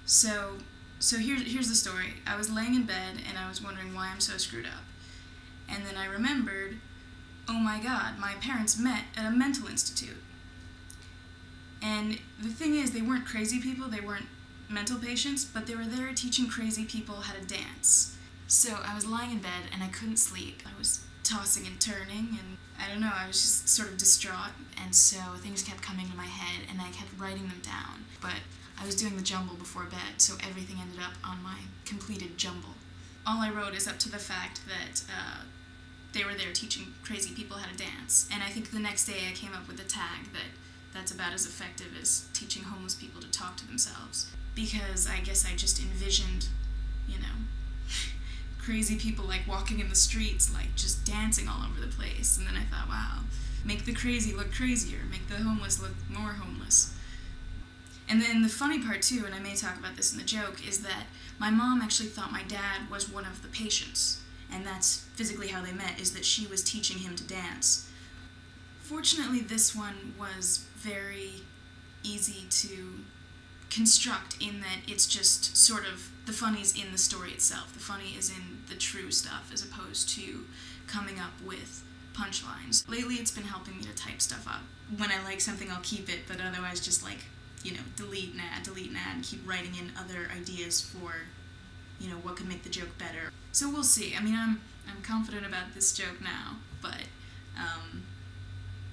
So, here's the story. I was laying in bed and I was wondering why I'm so screwed up. And then I remembered, oh my god, my parents met at a mental institute. And the thing is, they weren't crazy people, they weren't mental patients, but they were there teaching crazy people how to dance. So I was lying in bed and I couldn't sleep. I was tossing and turning, and I don't know, I was just sort of distraught, and so things kept coming to my head and I kept writing them down. But I was doing the jumble before bed, so everything ended up on my completed jumble. All I wrote is up to the fact that they were there teaching crazy people how to dance, and I think the next day I came up with a tag that's about as effective as teaching homeless people to talk to themselves. Because I guess I just envisioned, you know, crazy people like walking in the streets, like just dancing all over the place, and then I thought, wow, make the crazy look crazier, make the homeless look more homeless. And then the funny part too, and I may talk about this in the joke, is that my mom actually thought my dad was one of the patients, and that's physically how they met, is that she was teaching him to dance. Fortunately, this one was very easy to construct in that it's just sort of, the funny's in the story itself. The funny is in the true stuff as opposed to coming up with punchlines. Lately it's been helping me to type stuff up. When I like something I'll keep it, but otherwise just like, you know, delete and add, and keep writing in other ideas for, you know, what could make the joke better. So we'll see. I mean, I'm confident about this joke now, but,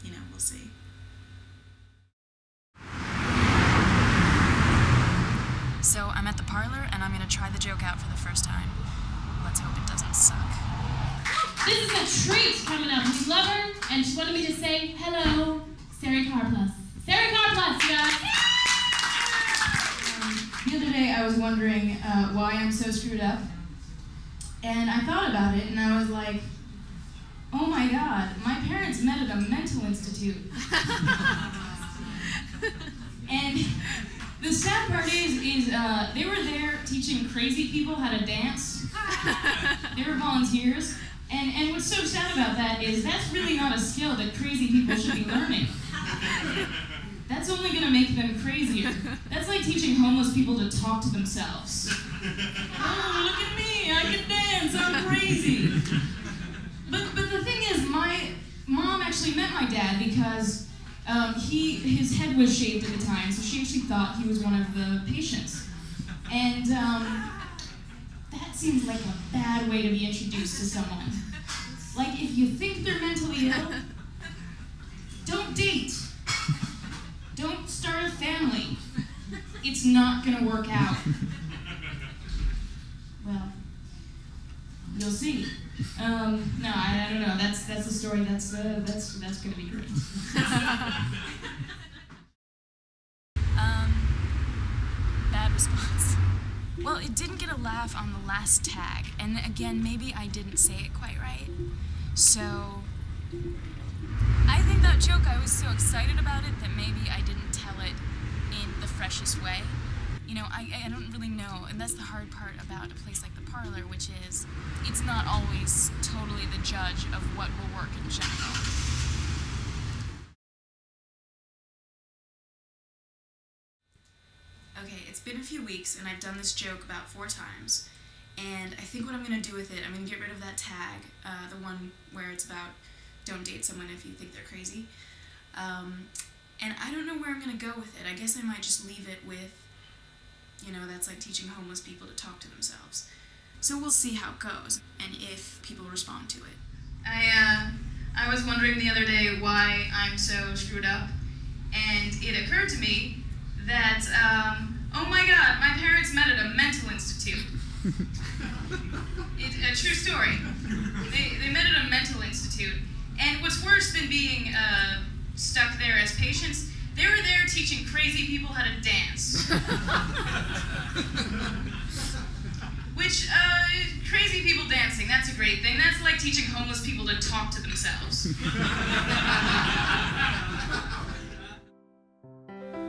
you know, we'll see. So I'm at the parlor, and I'm gonna try the joke out for the first time. Let's hope it doesn't suck. This is a treat coming up. We love her, and she wanted me to say hello, Sari Karplus. Sari Karplus, you guys! The other day I was wondering why I'm so screwed up, and I thought about it, and I was like, oh my god, my parents met at a mental institute. And the sad part is they were there teaching crazy people how to dance. They were volunteers, and what's so sad about that is that's really not a skill that crazy people should be learning. That's only going to make them crazier. That's like teaching homeless people to talk to themselves. Oh, look at me, I can dance, I'm crazy. But the thing is, my mom actually met my dad because his head was shaved at the time, so she actually thought he was one of the patients. And that seems like a bad way to be introduced to someone. Like, if you think they're mentally ill, don't date. Don't start a family. It's not gonna work out. Well, you'll see. No, I don't know. That's the story. That's gonna be great. Bad response. Well, it didn't get a laugh on the last tag, and again, maybe I didn't say it quite right. So, I think that joke, I was so excited about it that maybe I didn't tell it in the freshest way. You know, I don't really know, and that's the hard part about a place like the parlor, which is, it's not always totally the judge of what will work in general. Okay, it's been a few weeks, and I've done this joke about 4 times, and I think what I'm going to do with it, I'm going to get rid of that tag, the one where it's about don't date someone if you think they're crazy, and I don't know where I'm going to go with it. I guess I might just leave it with, you know, that's like teaching homeless people to talk to themselves. So we'll see how it goes, and if people respond to it. I was wondering the other day why I'm so screwed up, and it occurred to me that, oh my god, my parents met at a mental institute. A true story. They met at a mental institute, and what's worse than being stuck there as patients, they were there teaching crazy people how to dance. Which, crazy people dancing, that's a great thing. That's like teaching homeless people to talk to themselves.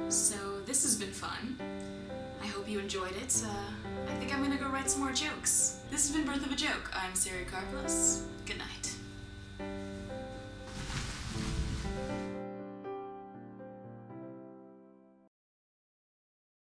So, this has been fun. I hope you enjoyed it. I think I'm gonna go write some more jokes. This has been Birth of a Joke. I'm Sari Karplus.